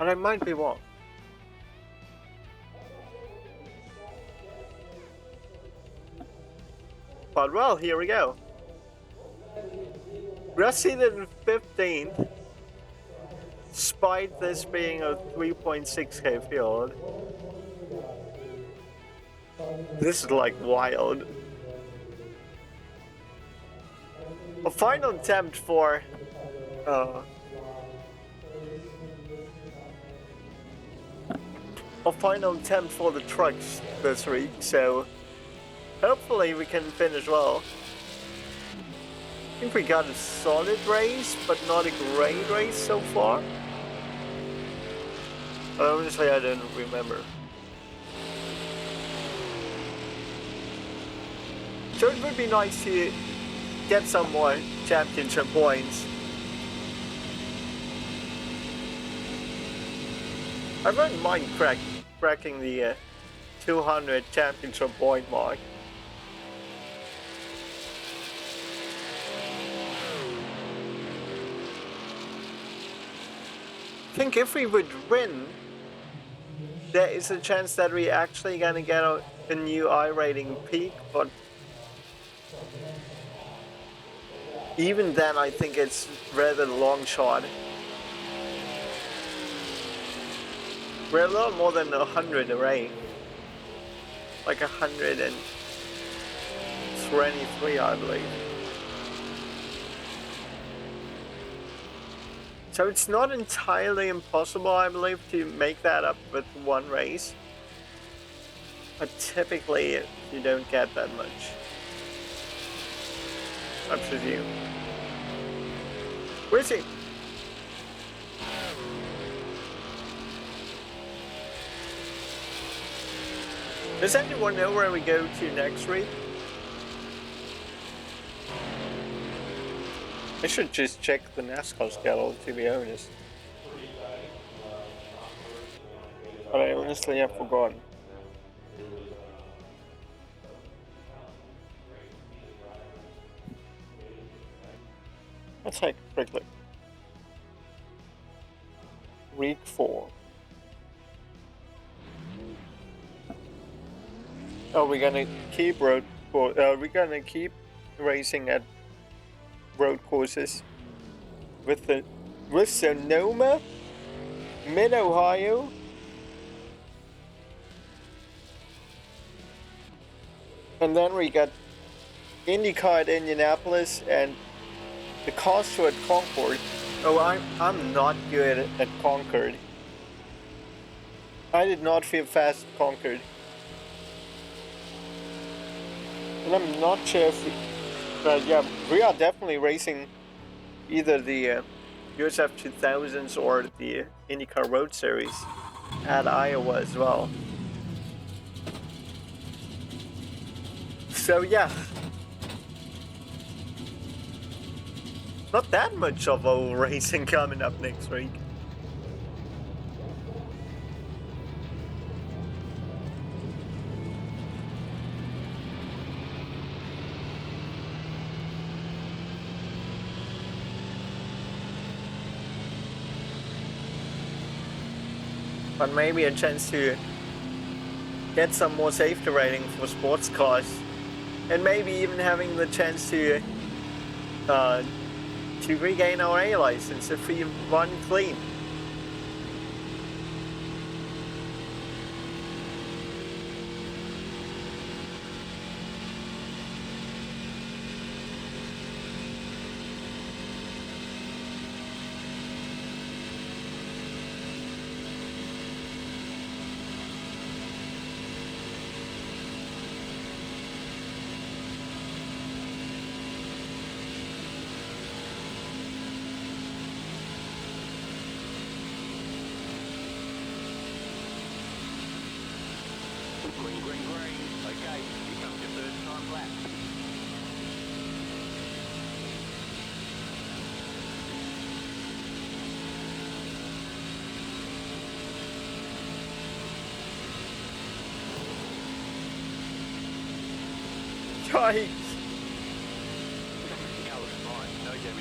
And I might be wrong. But well, here we go. We are seated in 15th, despite this being a 3.6k field. This is like wild. A final attempt for the trucks this week, so hopefully we can finish well. I think we got a solid race, but not a great race so far. Honestly, I don't remember. So it would be nice to get some more championship points. I wouldn't mind cracking the 200 championship point mark. I think if we would win, there is a chance that we actually gonna get a new iRating peak, but even then I think it's rather long shot. We're a little more than 100 away. Like 123, I believe. So it's not entirely impossible, I believe, to make that up with one race. But typically, you don't get that much. I presume. Where's he? Does anyone know where we go to next week? I should just check the NASCAR schedule, to be honest. But I honestly have forgotten. Let's take a quick look. Week 4. Oh, we're gonna keep racing at road courses with Sonoma, Mid-Ohio, and then we got IndyCar at Indianapolis and the Costco at Concord. Oh, I'm not good at Concord. I did not feel fast at Concord. And I'm not sure if yeah, we are definitely racing either the USF 2000s or the IndyCar Road Series at Iowa as well. So yeah, not that much of oval racing coming up next week. But maybe a chance to get some more safety rating for sports cars, and maybe even having the chance to regain our A license if we run clean. Yikes.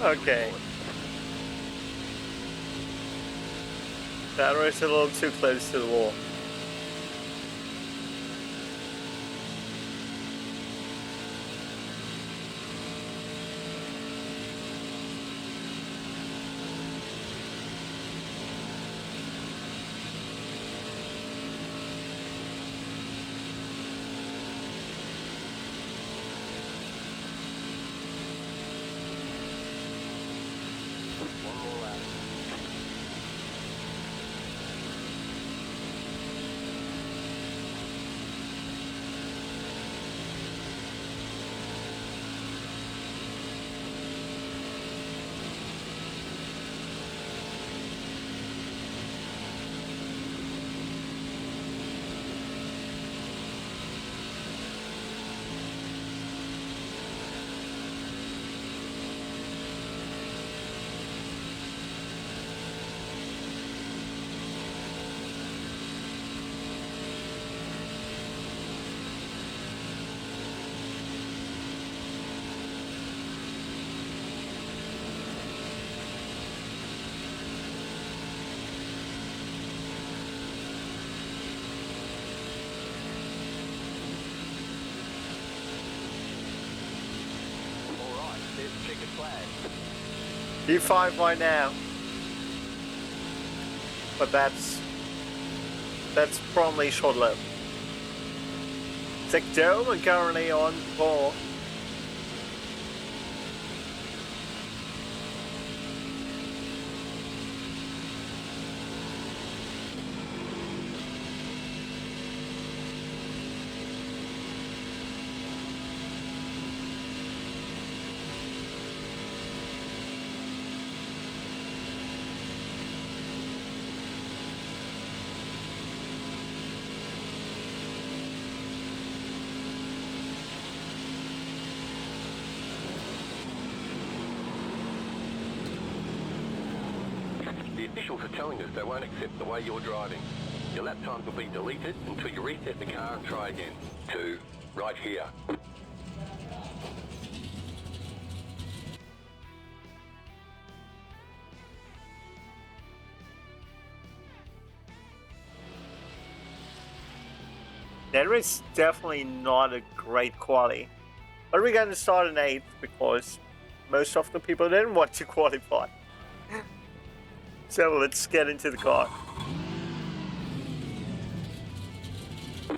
Okay. That was a little too close to the wall. P5 right now. But that's probably short-lived. Daytona currently on pole. The officials are telling us they won't accept the way you're driving. Your lap times will be deleted until you reset the car and try again. 2, right here. That is definitely not a great quali. But we're going to start in 8th because most of the people didn't want to qualify. So let's get into the car.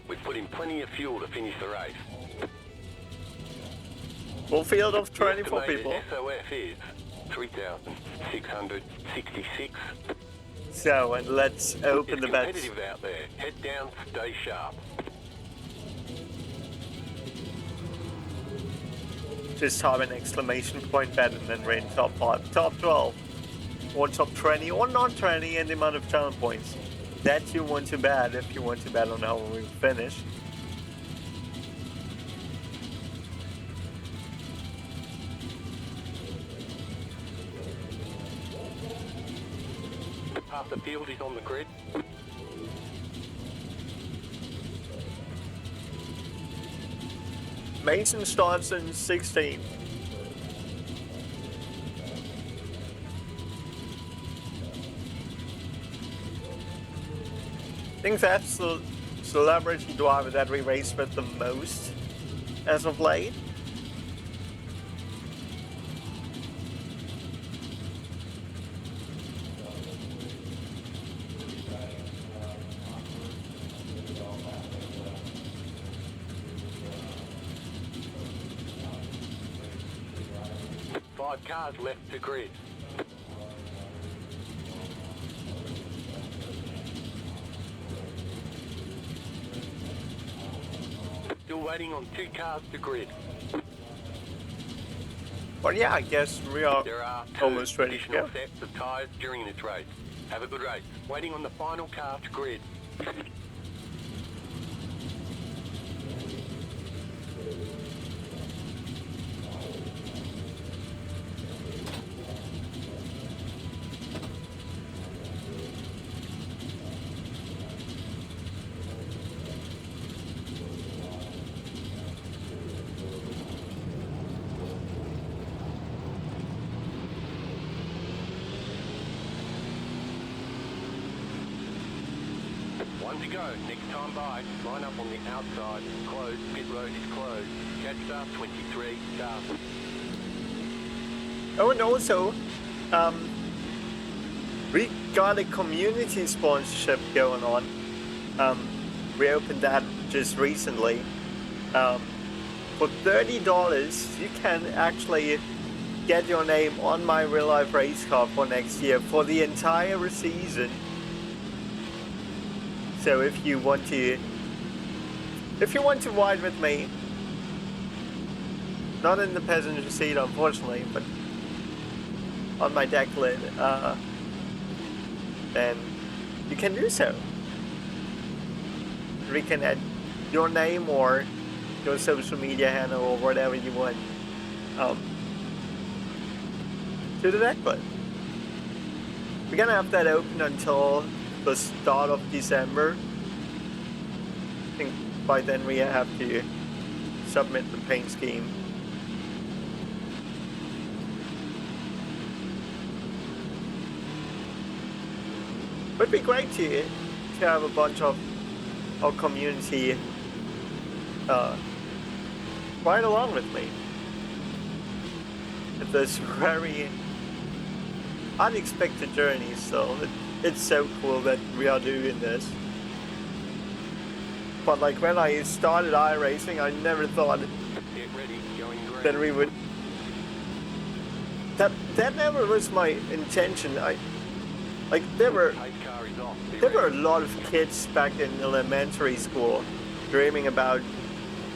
We've put in plenty of fuel to finish the race. Full field of 24 The people. SOF is 3,666. So, and let's open the bets. It's competitive out there. Head down, stay sharp. Just type an exclamation point bet and then we're in top 5, top 12, or top 20, or not 20, and the amount of challenge points that you want to bet if you want to bet on how we finish. Half the field is on the grid. Mason starts in 16. I think that's the celebrity driver that we raced with the most as of late. Five cars left to grid. Still waiting on 2 cars to grid. But yeah, I guess we are There are 2 almost ready to additional go. sets of tyres during this race. Have a good race. Waiting on the final car to grid. Time to go. Next time by. Line up on the outside. Closed. Pit road is closed. Catch start 23. Start. Oh, and also, we got a community sponsorship going on. We opened that just recently. For $30, you can actually get your name on my real life race car for next year for the entire season. So if you want to ride with me, not in the passenger seat unfortunately, but on my deck lid, then you can do so. We can add your name or your social media handle or whatever you want to the deck lid. We're gonna have that open until the start of December. I think by then we have to submit the paint scheme. Would be great to have a bunch of our community ride along with me. It's this very unexpected journey, so it's so cool that we are doing this. But like when I started iRacing, I never thought that we would. That never was my intention. There were a lot of kids back in elementary school dreaming about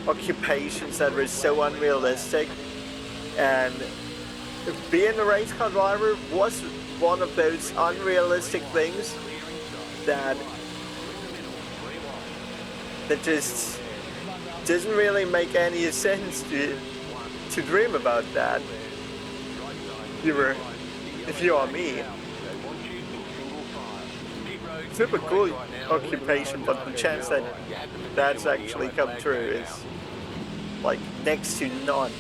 occupations that were so unrealistic, and being a race car driver was one of those unrealistic things that just doesn't really make any sense to dream about that. If you are me, super cool occupation, but the chance that that's actually come true is like next to none.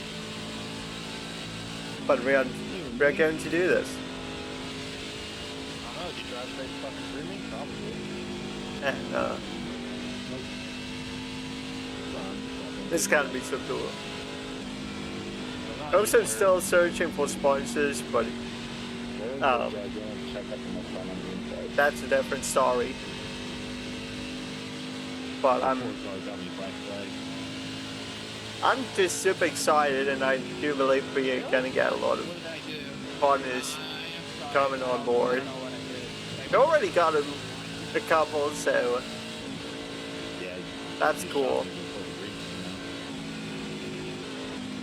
But we are going to do this. I don't know, do you drive straight fucking through me? Probably. And it's gotta be so cool. Also still searching for sponsors, but that's a different story. But I'm just super excited, and I do believe we're gonna get a lot of partners coming on board. We already got a couple, so that's cool.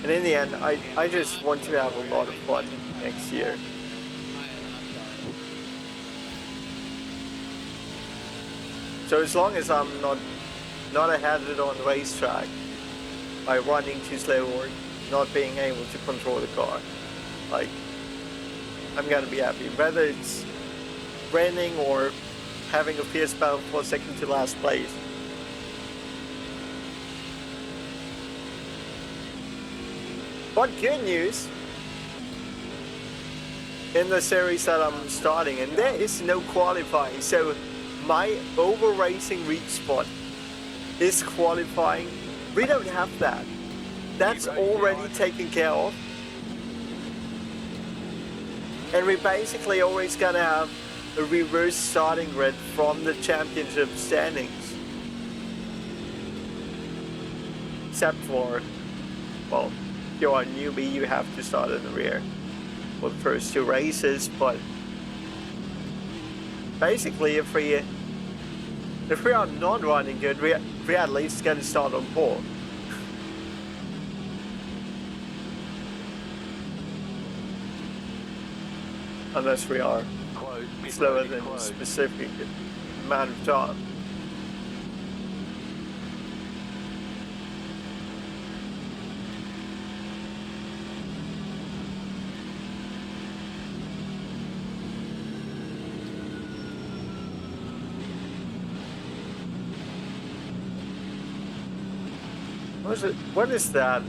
And in the end, I just want to have a lot of fun next year. So as long as I'm not a hazard on the racetrack by running too slow or not being able to control the car, like, I'm gonna be happy. Whether it's winning or having a fierce battle for second to last place. But good news in the series that I'm starting, and there is no qualifying, so my over racing reach spot is qualifying. We don't have that. That's already taken care of. And we basically always gonna have a reverse starting grid from the championship standings. Except for, well, if you're a newbie, you have to start in the rear for the first two races, but basically if we are not running good, we at least gonna start on pole. Unless we are slower than a specific amount of time. What is that?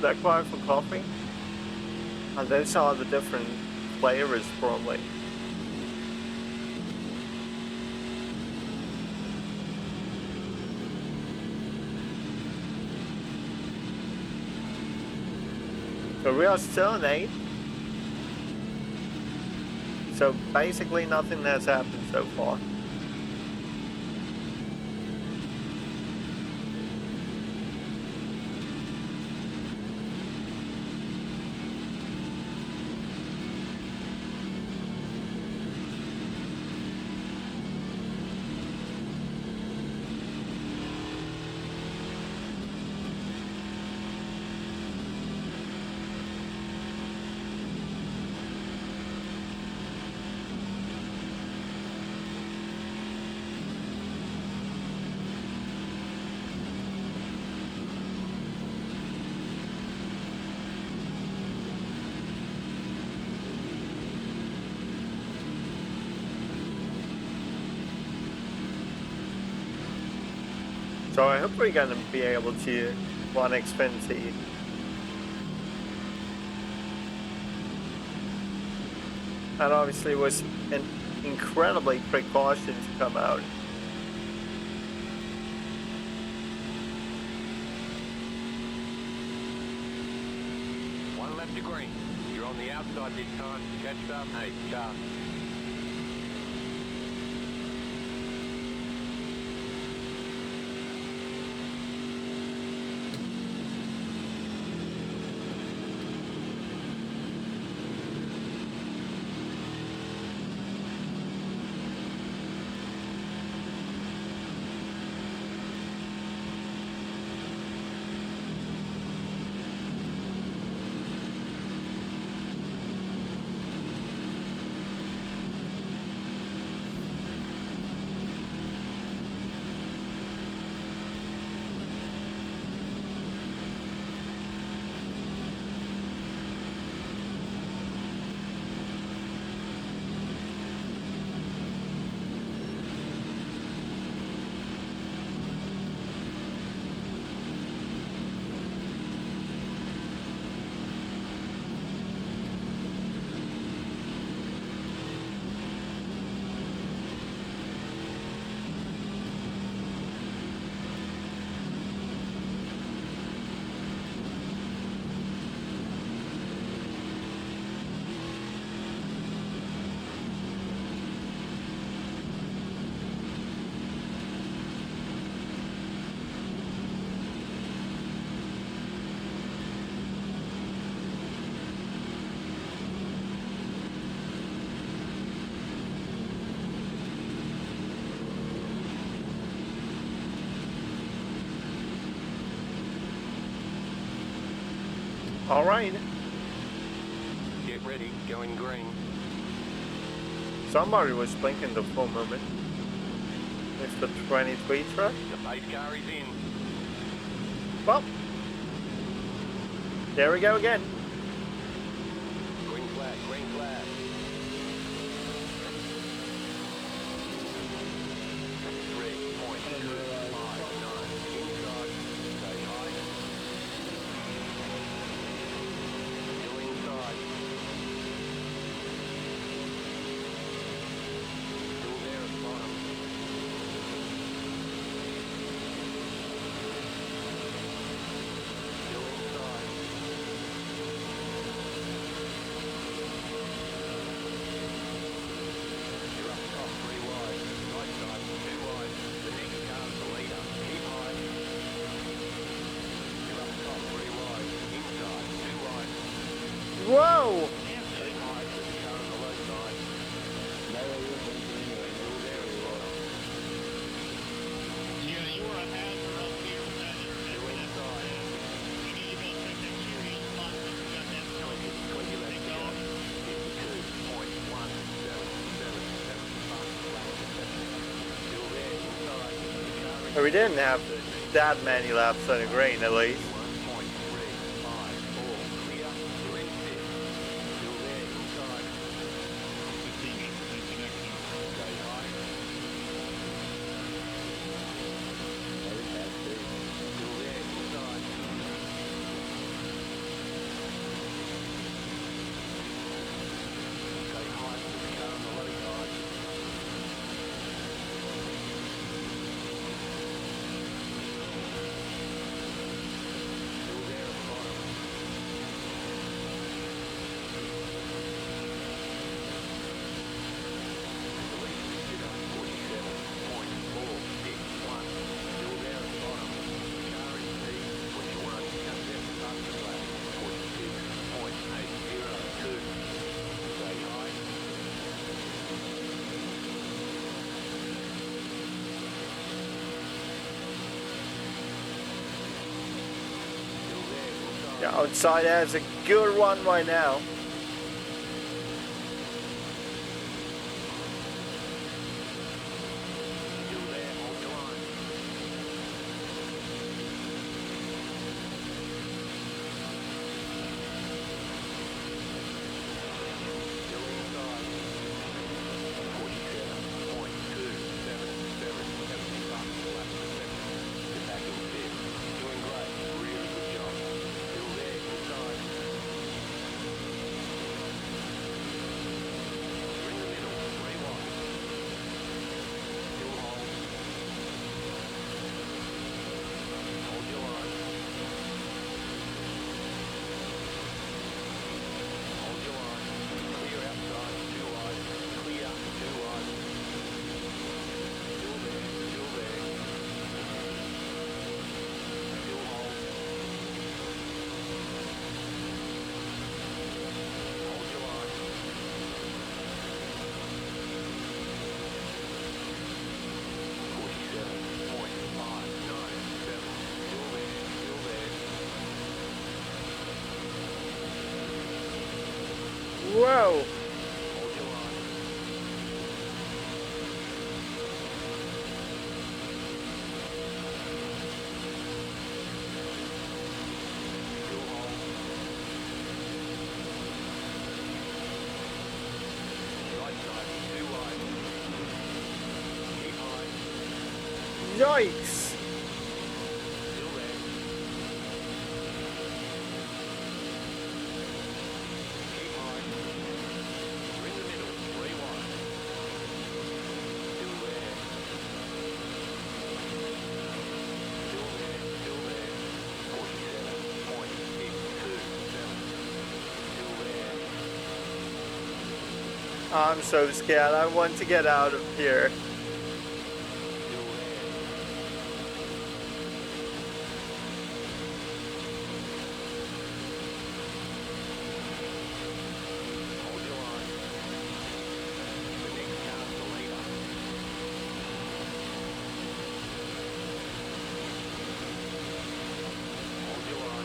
That bar for coffee? And those are the different flavors probably. So we are still in 8. So basically nothing has happened so far. So I hope we're gonna be able to run Xfinity. And obviously it was an incredibly precaution to come out. One left to green. You're on the outside this time. Catch up. Hey, car. All right. Get ready. Going green. Somebody was blinking the full moment. It's the 23 truck. The pace car is in. Well, there we go again. Green flag. Green flag. 3.259. Inside. Stay high. Still inside. Still there at the bottom. Still inside. You're up top, 3 wide. Right side, 2 wide. The next car's the leader. Keep high. You're up top, 3 wide. Inside, 2 wide. Whoa! Stay high with the car on the low side. Still there at the bottom. You were ahead or up here with that Still inside. You need to go check that series spot that you got that going. 20 left to go. 52.17775. Still there inside. The car is We didn't have that many laps on the green at least. 1.354. Clear. You're in fifth. Still there inside. Stay high. Still there inside. Yeah, outside has a good run right now. Still there, hold your line. Still inside. 47.277, 70 bucks per lap per second. Get back in fifth. Doing great. Really good job. Still there, inside. You're in the middle, 3 wide. Still hold. Hold your line. Hold your line. Clear outside, 2 wide. Clear, 2 wide. Still there, still there. Still hold. Hold your line. 47.597. Still there, still there. Whoa! Hold your line. Still hold. Right side, 2 wide. Keep high. Yikes! Still there. Keep high. You're in the middle, 3 wide. Still there. Still there, still there. 47.627. Still there. I'm so scared. I want to get out of here. Still there. Hold your line. The next car's the leader. Hold your line. Hold your line.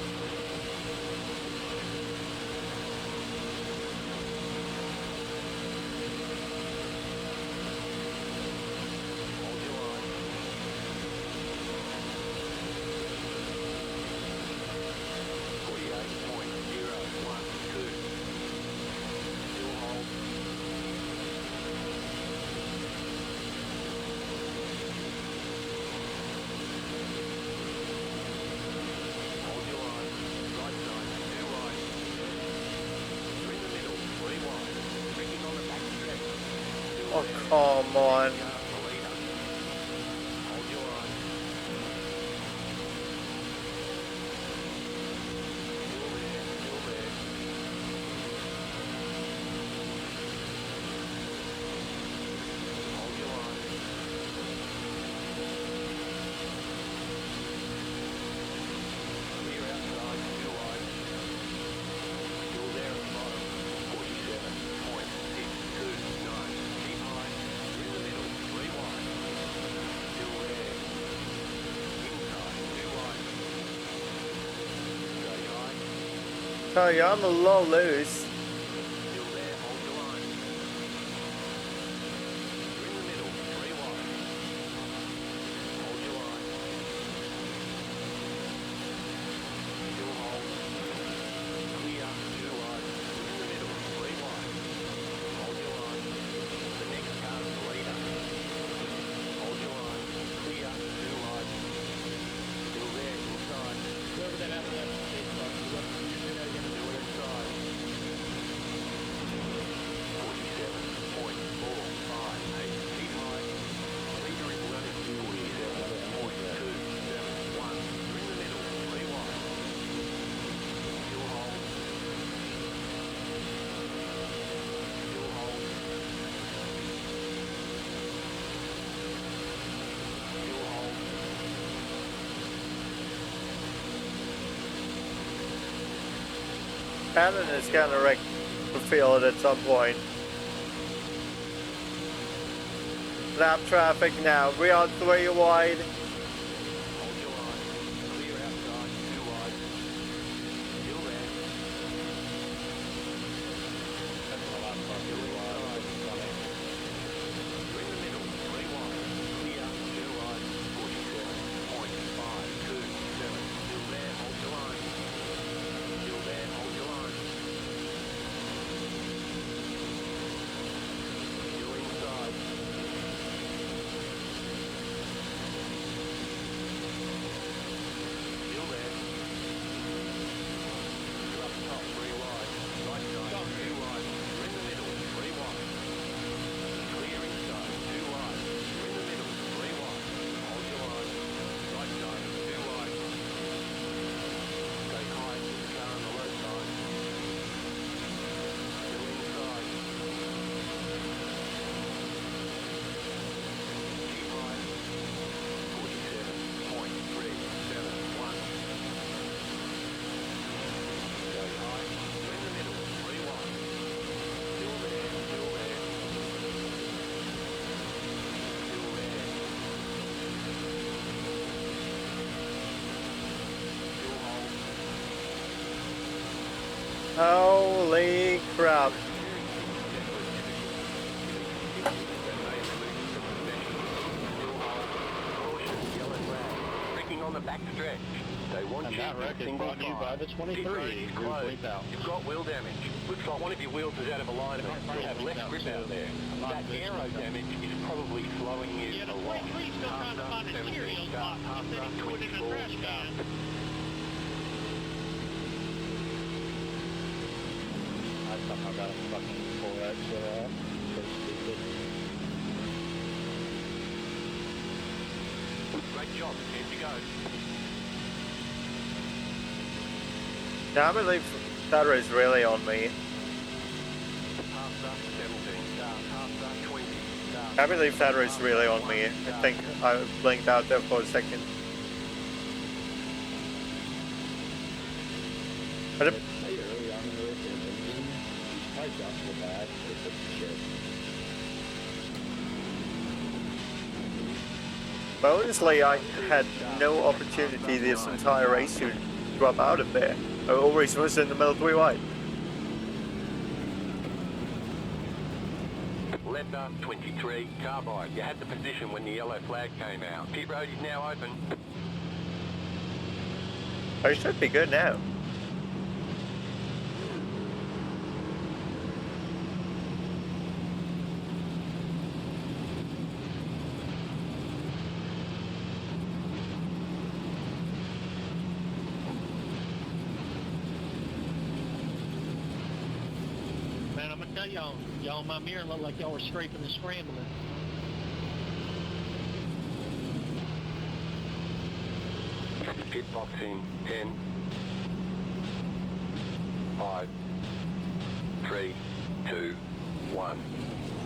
.012. Still hold. Hold your line. Right side, 2 wide. You're in the middle, 3 wide. Bringing on the back stretch. Still Oh, there. come on. Car's the leader. Hold your line. Still there, still there. Hold your line. Clear outside, 2 wide. Still there at the bottom. 47.629. Keep high. You're in the middle, 3 wide. Still there. Inside, 2 wide. Stay high. Tell you, I'm a little loose. Still there, hold your line. You're in the middle, 3 wide. Hold your line. Still hold. Clear, 2 wide. You're in the middle, 3 wide. Hold your line. The next car's the leader. Hold your line. Clear, 2 wide. Still there, inside. Whoever that after that mistake was, you do that again. Still inside. 47.458. Keep high. Leader is running 47.271. You're in the middle, 3 wide. Still hold. Still hold. Still hold. Cannon is gonna wreck the field at some point. Lap traffic now. We are 3 wide. Hold your line. Clear outside, 2 wide. Holy crap. On the back stretch. They want And you that wreck is single brought to you by file. the 23. Pit road is closed. Out. You've got wheel damage. Looks like one of your wheels is out of alignment. You have less grip out there. That aero damage is probably slowing you Yeah, the a lot. 23 still trying to find a Cheerios box and then he threw it in the trash can. I somehow got a fucking 4X so stupid. Great job. Here you go. Yeah, I believe that is really on me. Half up 17. Half up 20. I believe that is really on me. I think I blinked out there for a second. But It's late early on in the race, and then I got to the back. It's shit. honestly, I had no opportunity this entire race to drop out of there. I always was in the middle 3 wide. Left up 23. Carbide. You had the position when the yellow flag came out. Pit road is now open. I should be good now. Man, I'm gonna tell y'all in my mirror look like y'all were scraping and scrambling. Pit box in 10, 5, 3, 2, 1.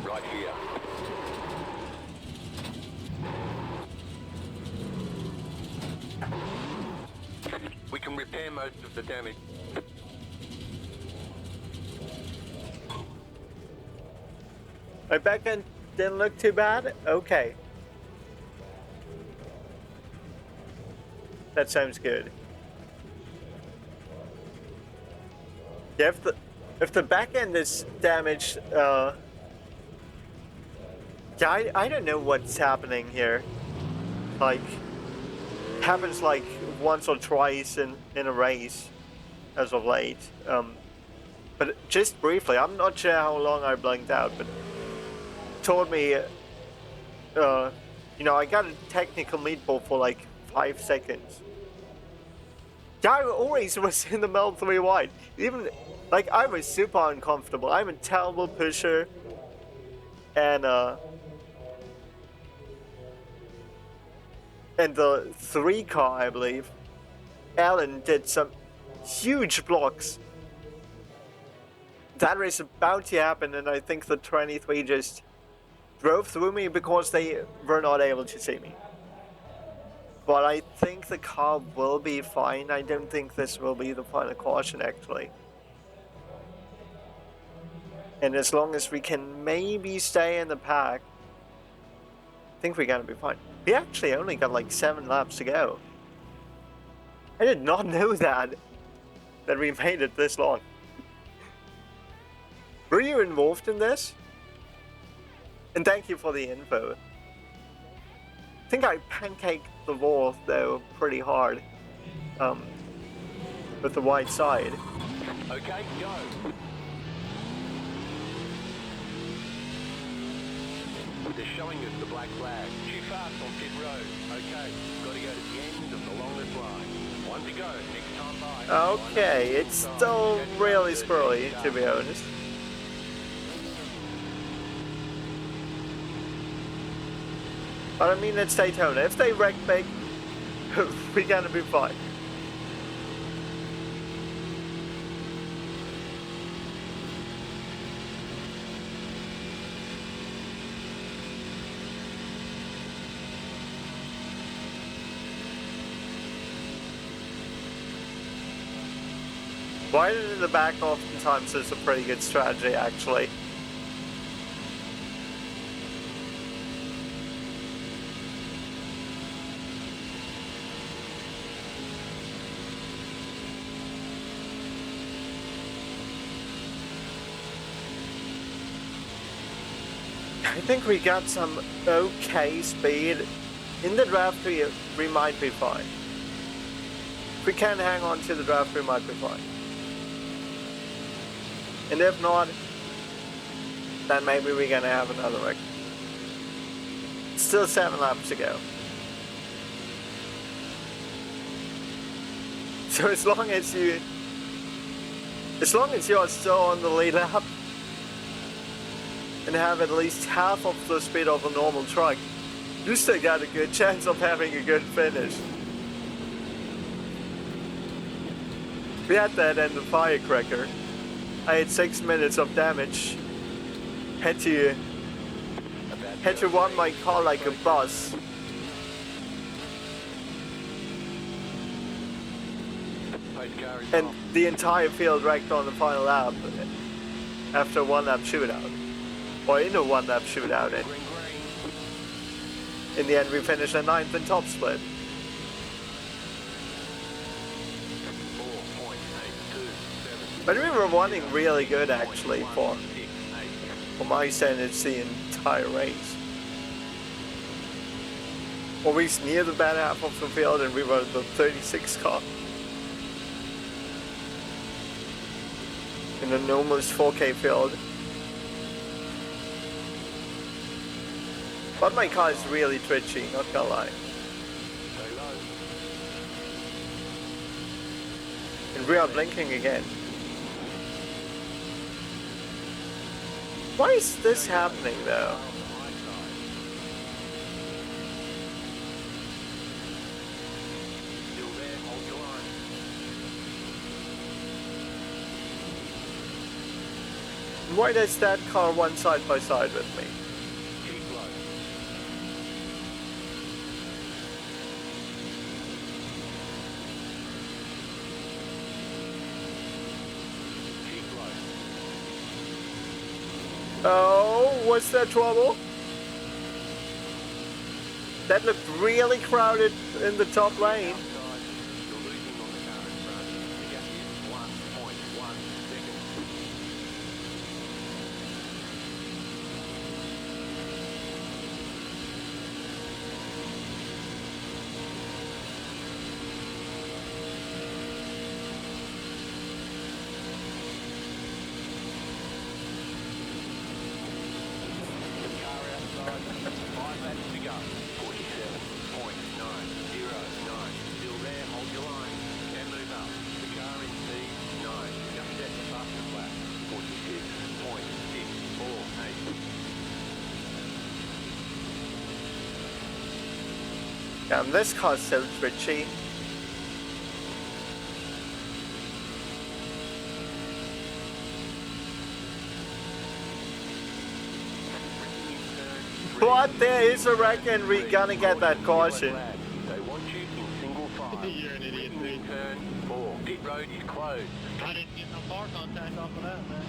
Right here. We can repair most of the damage. My back end didn't look too bad? Okay. That sounds good. Yeah, if the back end is damaged, yeah, I don't know what's happening here. Like, happens like once or twice in a race as of late. But just briefly, I'm not sure how long I blanked out, but told me, you know, I got a technical meatball for like 5 seconds. Yeah, I always was in the middle 3 wide. Even, like, I was super uncomfortable. I'm a terrible pusher. And the 3 car, I believe, Alan did some huge blocks. That is about to happen, and I think the 23 just drove through me because they were not able to see me. But I think the car will be fine. I don't think this will be the final caution, actually. And as long as we can maybe stay in the pack, I think we're gonna be fine. We actually only got like 7 laps to go. I did not know that we made it this long. Were you involved in this? And thank you for the info. I think I pancaked the wall though pretty hard, with the wide side. Okay, go. They're showing us the black flag. Too fast on pit road. Okay, got to go to the end of the longest line. One to go. Next time by. Okay, it's still really squirrely, to be honest. But I mean, it's Daytona. If they wreck big, we're gonna be fine. Riding in the back oftentimes is a pretty good strategy, actually. I think we got some okay speed. In the draft, we might be fine. If we can hang on to the draft, we might be fine. And if not, then maybe we're gonna have another wreck. Still 7 laps to go. So as long as you're still on the lead lap and have at least half of the speed of a normal truck, you still got a good chance of having a good finish. We had that in the firecracker. I had 6 minutes of damage. Had to run my car like a bus. And the entire field wrecked on the final lap after a 1-lap shootout. Or in a 1-lap shootout. And in the end, we finished at 9th in top split. But we were running really good actually for my standards the entire race. Always near the bad half of the field, and we were the 36 car. In an almost 4K field. But my car is really twitchy, not gonna lie. And we are blinking again. Why is this happening though? Why does that car run side by side with me? Oh, what's that trouble? That looked really crowded in the top lane. Damn, this car's so twitchy. But there is a wreck and we're gonna get that caution. They want you in single file. You're an idiot, dude. Turn 4. Pit road is closed. I didn't get no car contact off of that, man.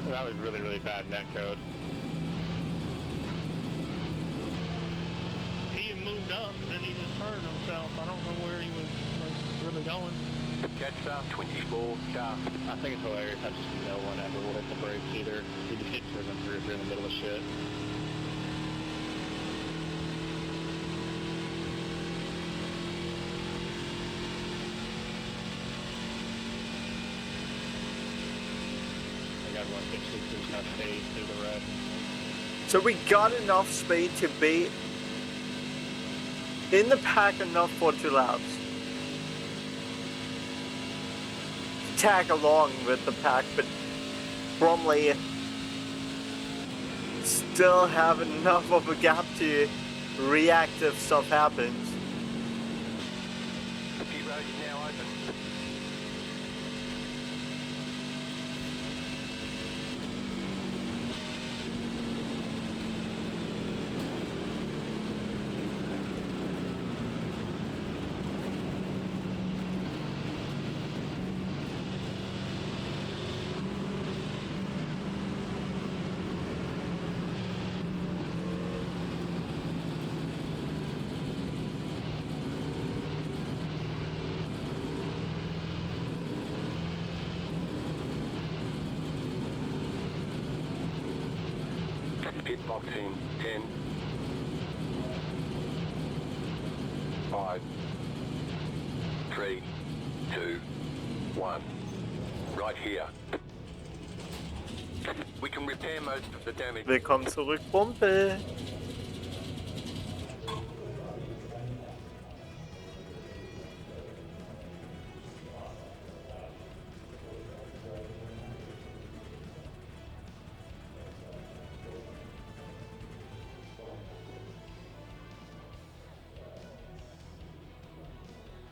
That was really, really bad net code. He had moved up and then he just hurt himself. I don't know where he was really going. Catch 24 car. I think it's hilarious how just no one ever will hit the brakes either. You just hit driven through if you're in the middle of shit. I got 160 now stays through the red. So we got enough speed to be in the pack enough for 2 laps. Tag along with the pack, but Bromley still have enough of a gap to react if stuff happens. The pit road is now open. Pit box in 10, 5, 3, 2, 1. Right here. We can repair most of the damage. Willkommen zurück, Kumpel.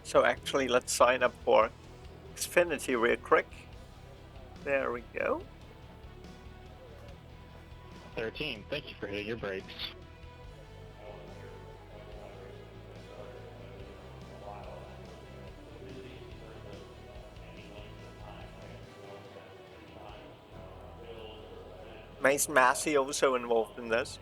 So actually, let's sign up for Xfinity real quick. There we go. 13. Thank you for hitting your brakes. Massey also involved in this.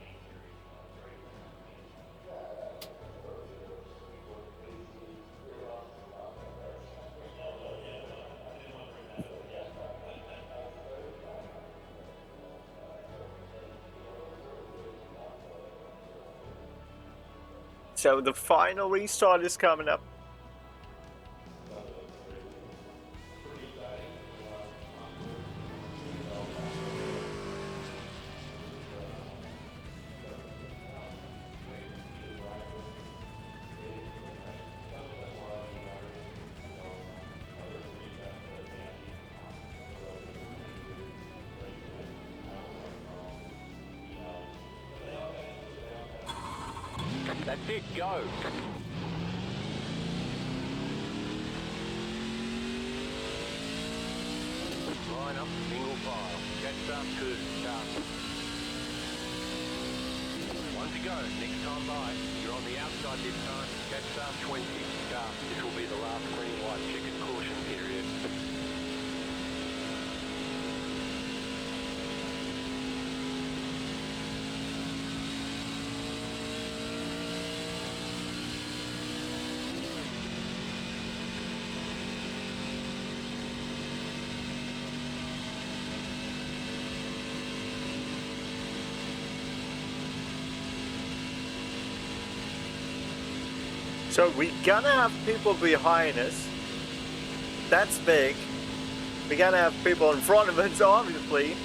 So the final restart is coming up. That's it, go. Line up, single file. Jet start 2, start. 1 to go, next time by. You're on the outside this time. Jet start 20, start. This will be the last green light checkered caution period. So we're gonna have people behind us. That's big. We're gonna have people in front of us, obviously.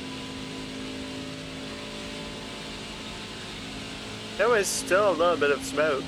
There is still a little bit of smoke.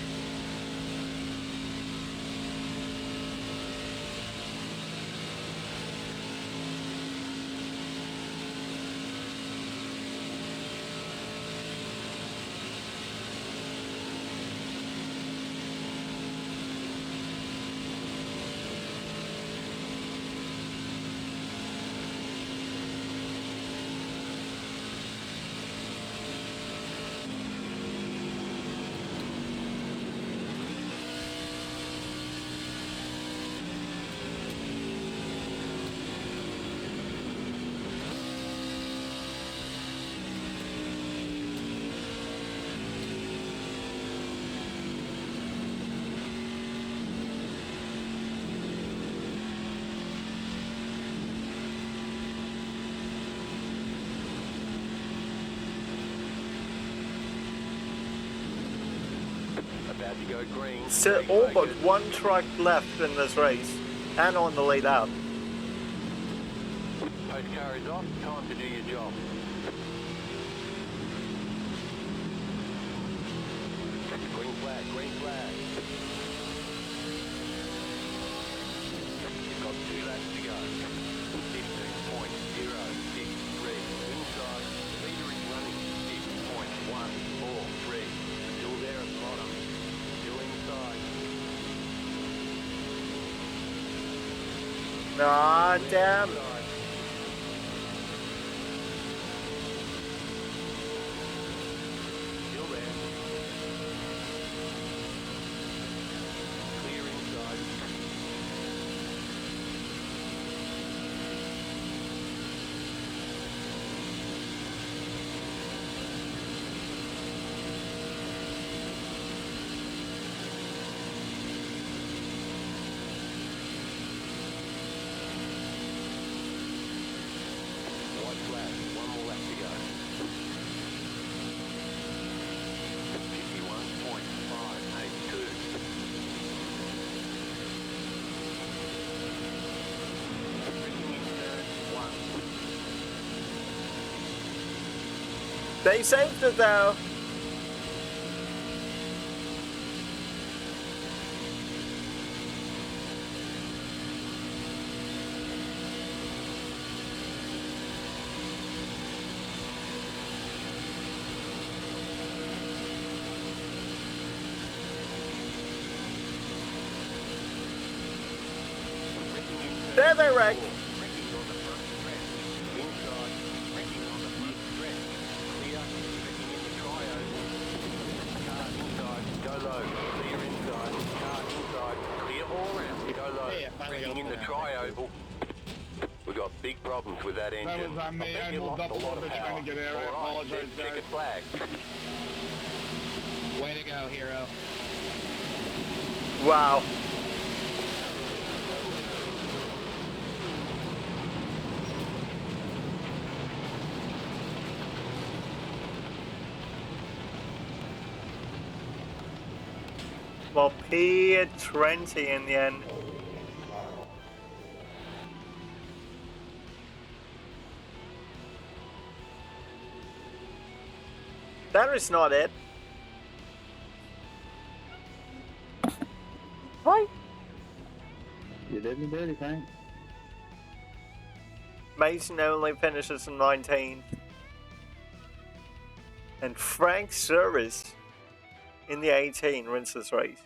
About to go green. So Green all but focus. one truck left in this race, and on the lead out. Post car is off, time to do your job. Green flag, green flag. You've got 2 laps to go. 15.063. Inside, leader is running 6.143. Still there at the bottom. Still inside. Ah, damn. Inside. Still there. Clear inside. They saved it though. There they wrecked. In the tri-oval. We've got big problems with that engine. That was on me. I moved up a little bit trying to get air. I apologize, Check guys. a flag. Way to go, hero. Wow. Well, P20 in the end. That is not it. Right? You did me dirty, Frank. Mason only finishes in 19th. And Frank Service in the 18 wins this race.